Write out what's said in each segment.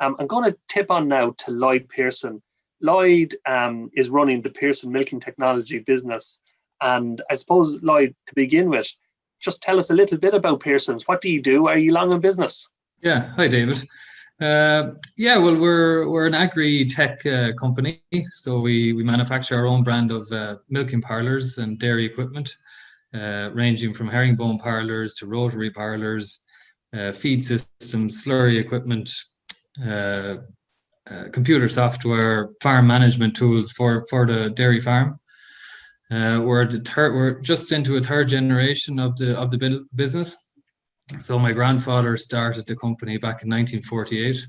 I'm going to tip on now to Lloyd Pearson. Lloyd is running the Pearson Milking Technology business. And I suppose, Lloyd, to begin with, just tell us a little bit about Pearson's. What do you do? Are you long in business? Yeah, hi David. Well, we're an agri-tech company, so we manufacture our own brand of milking parlours and dairy equipment, ranging from herringbone parlours to rotary parlours, feed systems, slurry equipment, computer software, farm management tools for the dairy farm. We're just into a third generation of the business. So my grandfather started the company back in 1948,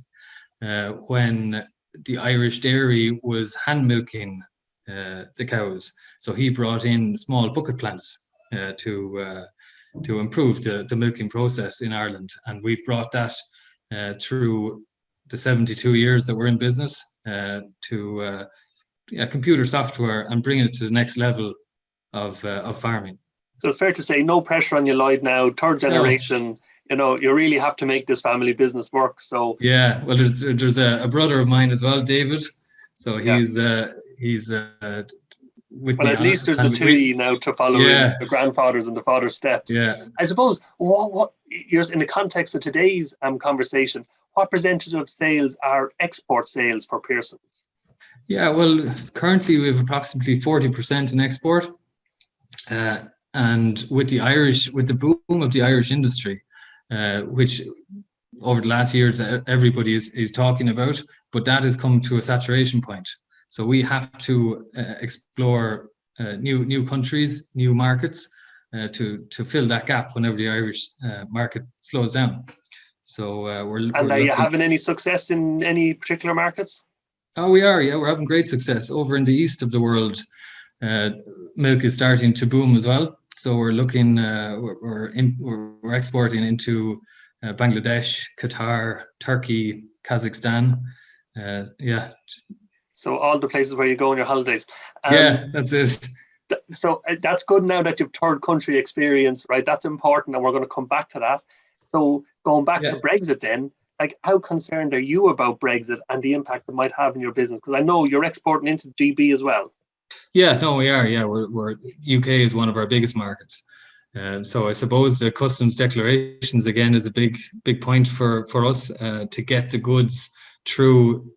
when the Irish dairy was hand milking the cows. So he brought in small bucket plants to improve the milking process in Ireland, and we've brought that through the 72 years that we're in business to computer software and bring it to the next level of farming. So it's fair to say, no pressure on you, Lloyd, now, third generation, you really have to make this family business work. So yeah, well, there's a brother of mine as well, David. So he's with well, me at on least it. there's the two of you now to follow in the grandfathers and the father's steps. Yeah. I suppose, what you're in the context of today's conversation, what percentage of sales are export sales for Pearson's? Yeah, well, currently we have approximately 40% in export. And with the boom of the Irish industry, which over the last years everybody is talking about, but that has come to a saturation point. So we have to explore new countries, new markets to fill that gap whenever the Irish market slows down. So are you having any success in any particular markets? Oh, we are. Yeah, we're having great success over in the east of the world. Milk is starting to boom as well. So we're looking, we're exporting into Bangladesh, Qatar, Turkey, Kazakhstan. So all the places where you go on your holidays. Yeah, that's it. So that's good now that you've third country experience, right? That's important, and we're going to come back to that. So going back to Brexit then, like, how concerned are you about Brexit and the impact it might have in your business? Because I know you're exporting into GB as well. Yeah, no, we are. Yeah, we're UK is one of our biggest markets. So I suppose the customs declarations again is a big point for us to get the goods through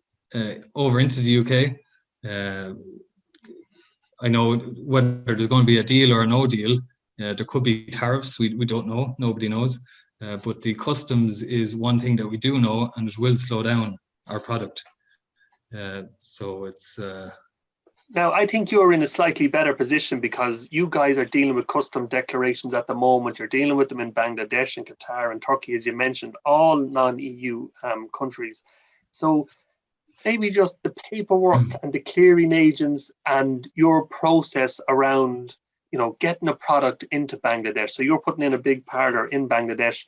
over into the UK. I know whether there's going to be a deal or a no deal. There could be tariffs. We don't know. Nobody knows. But the customs is one thing that we do know, and it will slow down our product. So it's. Now, I think you're in a slightly better position because you guys are dealing with custom declarations at the moment. You're dealing with them in Bangladesh and Qatar and Turkey, as you mentioned, all non-EU countries. So maybe just the paperwork and the clearing agents and your process around, getting a product into Bangladesh. So you're putting in a big parlor in Bangladesh.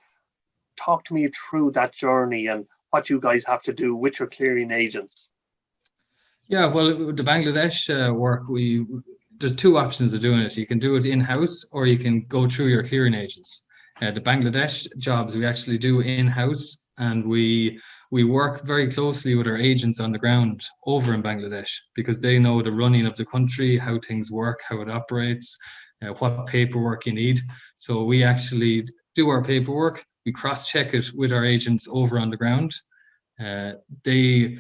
Talk to me through that journey and what you guys have to do with your clearing agents. Yeah, well, with the Bangladesh work, there's two options of doing it. You can do it in-house or you can go through your clearing agents. The Bangladesh jobs we actually do in-house, and we work very closely with our agents on the ground over in Bangladesh because they know the running of the country, how things work, how it operates, what paperwork you need. So we actually do our paperwork. We cross-check it with our agents over on the ground. They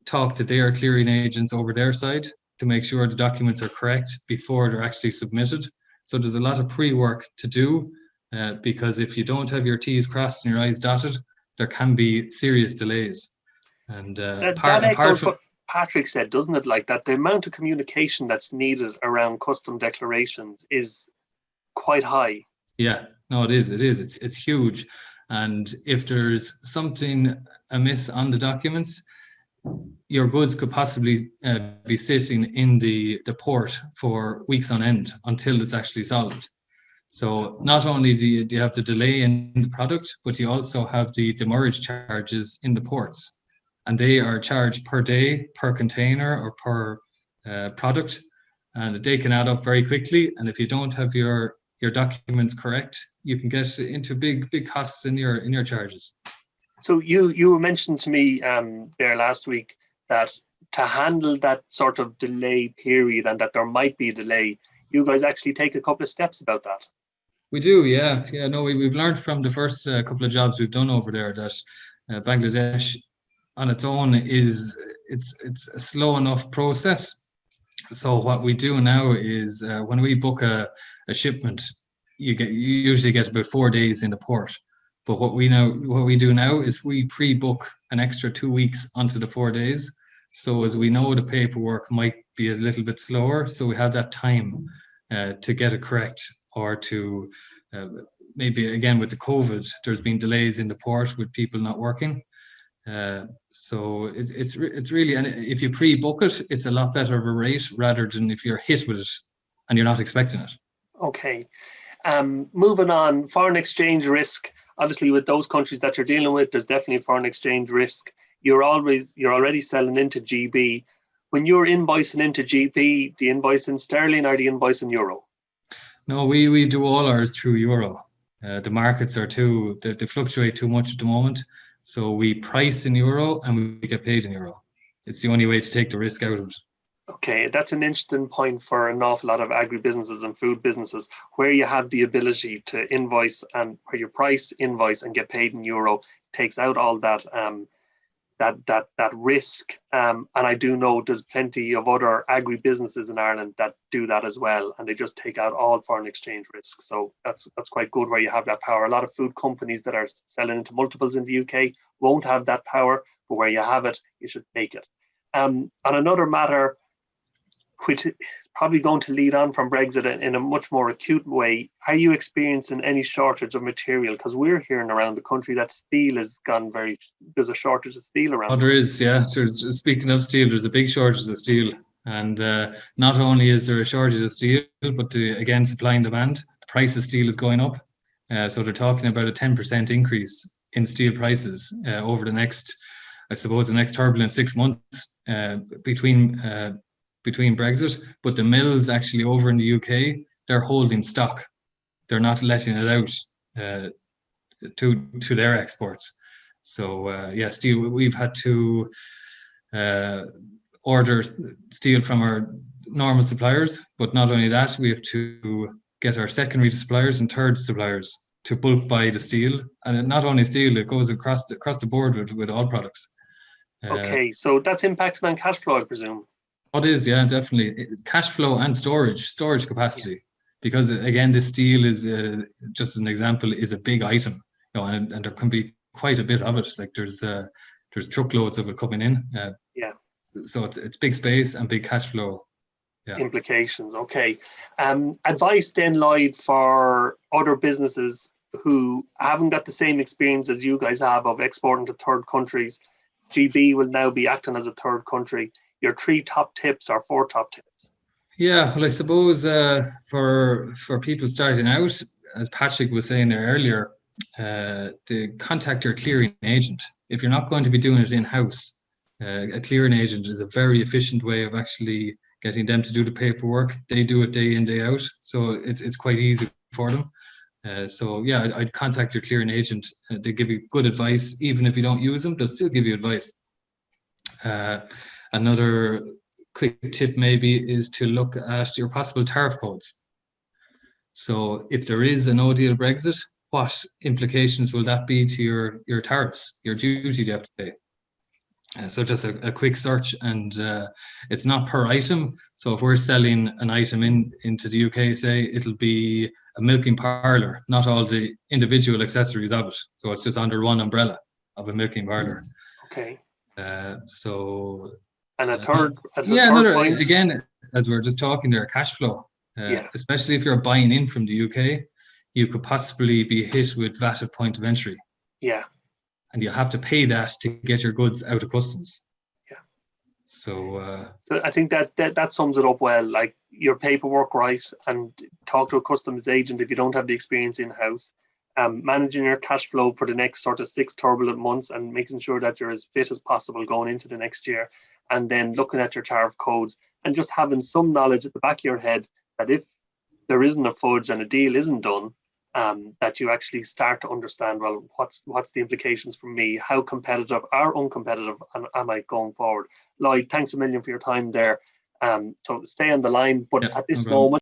talk to their clearing agents over their side to make sure the documents are correct before they're actually submitted. So there's a lot of pre-work to do because if you don't have your T's crossed and your I's dotted, there can be serious delays. And that echoes what Patrick said, doesn't it? Like that, the amount of communication that's needed around custom declarations is quite high. Yeah, no, it is. It's huge. And if there's something amiss on the documents, your goods could possibly be sitting in the port for weeks on end until it's actually solved. So not only do you have the delay in the product, but you also have the demurrage charges in the ports. And they are charged per day, per container, or per product. And they can add up very quickly. And if you don't have your documents correct, you can get into big costs in your charges. So you mentioned to me there last week that to handle that sort of delay period and that there might be a delay, you guys actually take a couple of steps about that. We do, yeah. Yeah, no, we've learned from the first couple of jobs we've done over there that Bangladesh on its own it's a slow enough process. So what we do now is when we book a shipment, you usually get about 4 days in the port. But what we do now is we pre-book an extra 2 weeks onto the 4 days. So as we know the paperwork might be a little bit slower, so we have that time to get it correct, or to maybe again with the COVID, there's been delays in the port with people not working. So it's really, and if you pre-book it, it's a lot better of a rate rather than if you're hit with it and you're not expecting it. Okay. Moving on, foreign exchange risk. Obviously, with those countries that you're dealing with, there's definitely foreign exchange risk. You're already selling into GB. When you're invoicing into GB, do you invoice in sterling or do you invoice in euro? No, we do all ours through euro. The markets are they fluctuate too much at the moment. So we price in euro and we get paid in euro. It's the only way to take the risk out of it. Okay, that's an interesting point for an awful lot of agribusinesses and food businesses, where you have the ability to invoice and where you price, invoice, and get paid in euro, takes out all that that risk. And I do know there's plenty of other agribusinesses in Ireland that do that as well, and they just take out all foreign exchange risk. So that's quite good where you have that power. A lot of food companies that are selling into multiples in the UK won't have that power, but where you have it, you should take it. On another matter, which is probably going to lead on from Brexit in a much more acute way, are you experiencing any shortage of material? Because we're hearing around the country that steel has gone there's a shortage of steel around. Oh, there is, yeah. Speaking of steel, there's a big shortage of steel. And not only is there a shortage of steel, but again, supply and demand, the price of steel is going up. So they're talking about a 10% increase in steel prices over the next turbulent 6 months between Brexit. But the mills actually over in the UK, they're holding stock. They're not letting it out to their exports. So steel, we've had to order steel from our normal suppliers, but not only that, we have to get our secondary suppliers and third suppliers to bulk buy the steel. And not only steel, it goes across the board with all products. Okay, so that's impacting on cash flow, I presume. It is, yeah, definitely. Cash flow and storage capacity. Yeah. Because again, the steel is just an example, is a big item, and there can be quite a bit of it. Like there's truckloads of it coming in. So it's big space and big cash flow. Yeah. Implications. Okay. Advice then, Lloyd, for other businesses who haven't got the same experience as you guys have of exporting to third countries. GB will now be acting as a third country. Your 3 top tips or 4 top tips? Yeah, well, I suppose for people starting out, as Patrick was saying there earlier, to contact your clearing agent. If you're not going to be doing it in-house, a clearing agent is a very efficient way of actually getting them to do the paperwork. They do it day in, day out, so it's quite easy for them. I'd contact your clearing agent. They give you good advice. Even if you don't use them, they'll still give you advice. Another quick tip maybe is to look at your possible tariff codes. So if there is a no deal Brexit, what implications will that be to your tariffs, your duty you have to pay? So just a quick search, and it's not per item. So if we're selling an item into the UK, say, it'll be a milking parlour, not all the individual accessories of it. So it's just under one umbrella of a milking parlour. Okay. And a third point. Again, as we were just talking there, cash flow. Especially if you're buying in from the UK, you could possibly be hit with VAT at point of entry. Yeah. And you'll have to pay that to get your goods out of customs. Yeah. So I think that sums it up well. Like, your paperwork right, and talk to a customs agent if you don't have the experience in-house. Managing your cash flow for the next sort of 6 turbulent months and making sure that you're as fit as possible going into the next year. And then looking at your tariff codes and just having some knowledge at the back of your head that if there isn't a fudge and a deal isn't done, that you actually start to understand, well, what's the implications for me? How competitive or uncompetitive am I going forward? Lloyd, thanks a million for your time there. So stay on the line, but Yeah, at this no problem. moment,